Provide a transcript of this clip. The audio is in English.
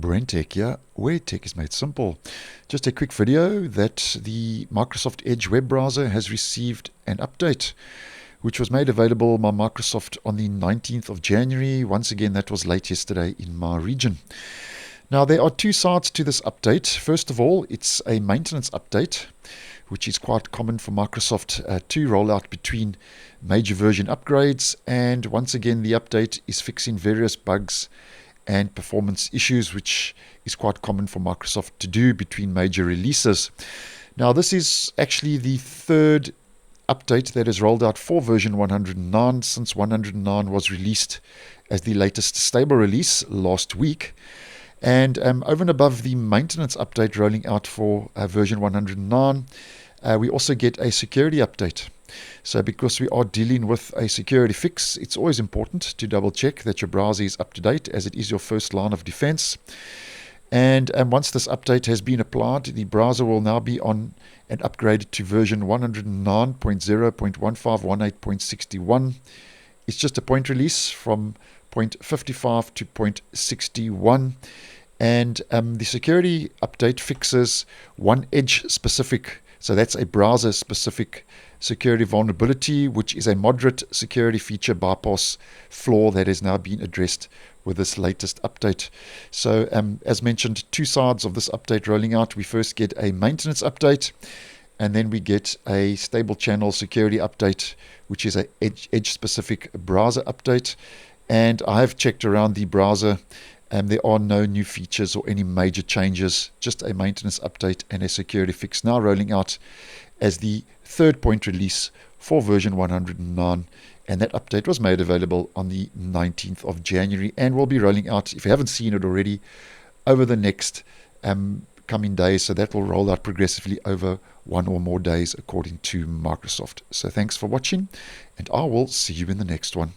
BrenTech here, where tech is made simple. Just a quick video that the Microsoft Edge web browser has received an update, which was made available by Microsoft on the 19th of January. Once again, that was late yesterday in my region. Now, there are two sides to this update. First of all, it's a maintenance update, which is quite common for Microsoft to roll out between major version upgrades. And once again, the update is fixing various bugs and performance issues, which is quite common for Microsoft to do between major releases. Now, this is actually the third update that is rolled out for version 109 since 109 was released as the latest stable release last week. And over and above the maintenance update rolling out for version 109, we also get a security update. So because we are dealing with a security fix, it's always important to double check that your browser is up to date, as it is your first line of defense. And once this update has been applied, the browser will now be on and upgraded to version 109.0.1518.61. It's just a point release from 0.55 to 0.61. And the security update fixes one Edge specific, so that's a browser specific security vulnerability, which is a moderate security feature bypass flaw that has now been addressed with this latest update. So as mentioned, two sides of this update rolling out. We first get a maintenance update, and then we get a stable channel security update, which is a Edge specific browser update. And I have checked around the browser, and there are no new features or any major changes, just a maintenance update and a security fix now rolling out as the third point release for version 109. And that update was made available on the 19th of January and will be rolling out, if you haven't seen it already, over the next coming days. So that will roll out progressively over one or more days according to Microsoft. So thanks for watching, and I will see you in the next one.